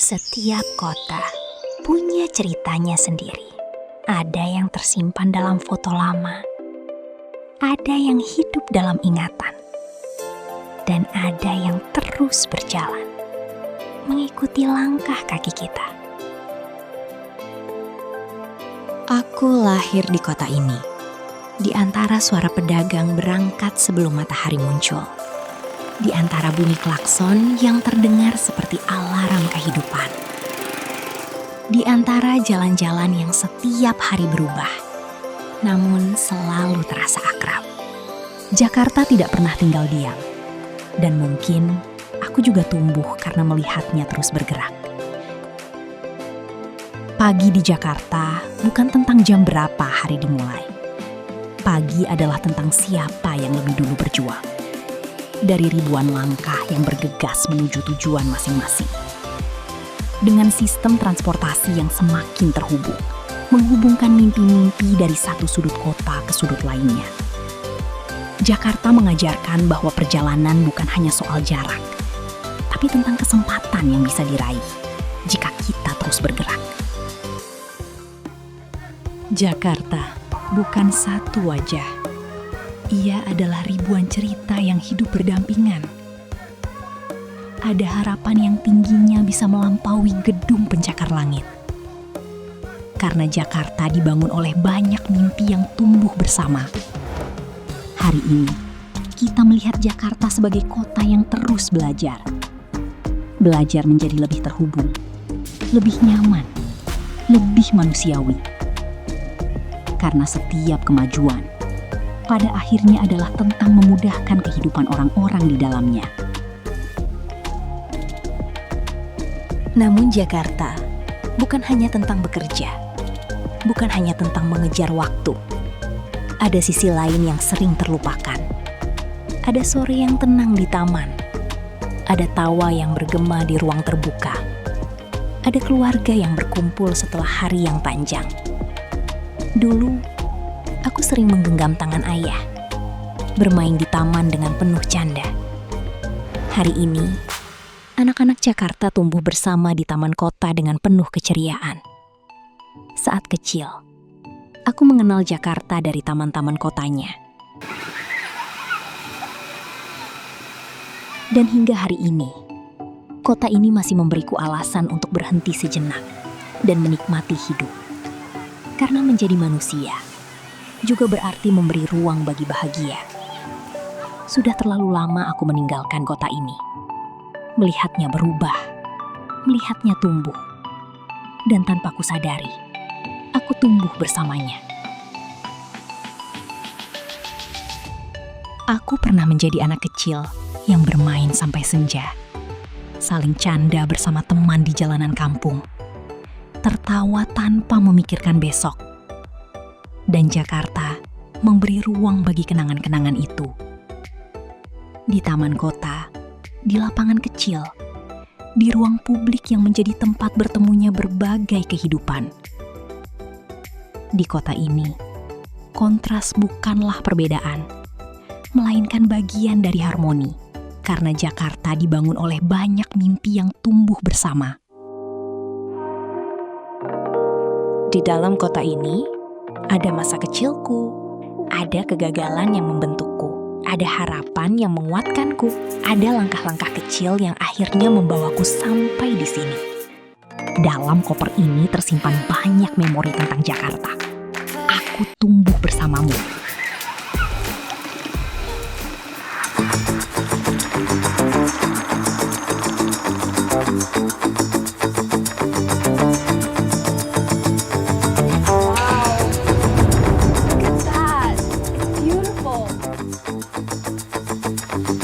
Setiap kota punya ceritanya sendiri. Ada yang tersimpan dalam foto lama, ada yang hidup dalam ingatan, dan ada yang terus berjalan, mengikuti langkah kaki kita. Aku lahir di kota ini, di antara suara pedagang berangkat sebelum matahari muncul. Di antara bunyi klakson yang terdengar seperti alarm kehidupan. Di antara jalan-jalan yang setiap hari berubah, namun selalu terasa akrab. Jakarta tidak pernah tinggal diam. Dan mungkin aku juga tumbuh karena melihatnya terus bergerak. Pagi di Jakarta bukan tentang jam berapa hari dimulai. Pagi adalah tentang siapa yang lebih dulu berjuang. Dari ribuan langkah yang bergegas menuju tujuan masing-masing. Dengan sistem transportasi yang semakin terhubung, menghubungkan mimpi-mimpi dari satu sudut kota ke sudut lainnya. Jakarta mengajarkan bahwa perjalanan bukan hanya soal jarak, tapi tentang kesempatan yang bisa diraih jika kita terus bergerak. Jakarta bukan satu wajah. Ia adalah ribuan cerita yang hidup berdampingan. Ada harapan yang tingginya bisa melampaui gedung pencakar langit. Karena Jakarta dibangun oleh banyak mimpi yang tumbuh bersama. Hari ini, kita melihat Jakarta sebagai kota yang terus belajar. Belajar menjadi lebih terhubung, lebih nyaman, lebih manusiawi. Karena setiap kemajuan pada akhirnya adalah tentang memudahkan kehidupan orang-orang di dalamnya. Namun Jakarta bukan hanya tentang bekerja, bukan hanya tentang mengejar waktu. Ada sisi lain yang sering terlupakan. Ada sore yang tenang di taman. Ada tawa yang bergema di ruang terbuka. Ada keluarga yang berkumpul setelah hari yang panjang. Dulu, aku sering menggenggam tangan ayah, bermain di taman dengan penuh canda. Hari ini, anak-anak Jakarta tumbuh bersama di taman kota dengan penuh keceriaan. Saat kecil, aku mengenal Jakarta dari taman-taman kotanya. Dan hingga hari ini, kota ini masih memberiku alasan untuk berhenti sejenak dan menikmati hidup. Karena menjadi manusia juga berarti memberi ruang bagi bahagia. Sudah terlalu lama aku meninggalkan kota ini. Melihatnya berubah, melihatnya tumbuh. Dan tanpa ku sadari, aku tumbuh bersamanya. Aku pernah menjadi anak kecil yang bermain sampai senja. Saling canda bersama teman di jalanan kampung. Tertawa tanpa memikirkan besok. Dan Jakarta memberi ruang bagi kenangan-kenangan itu. Di taman kota, di lapangan kecil, di ruang publik yang menjadi tempat bertemunya berbagai kehidupan. Di kota ini, kontras bukanlah perbedaan, melainkan bagian dari harmoni, karena Jakarta dibangun oleh banyak mimpi yang tumbuh bersama. Di dalam kota ini, ada masa kecilku, ada kegagalan yang membentukku, ada harapan yang menguatkanku, ada langkah-langkah kecil yang akhirnya membawaku sampai di sini. Dalam koper ini tersimpan banyak memori tentang Jakarta. Aku tumbuh bersamamu.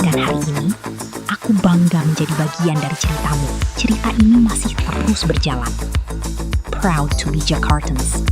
Dan hari ini, aku bangga menjadi bagian dari ceritamu. Cerita ini masih terus berjalan. Proud to be Jakartans.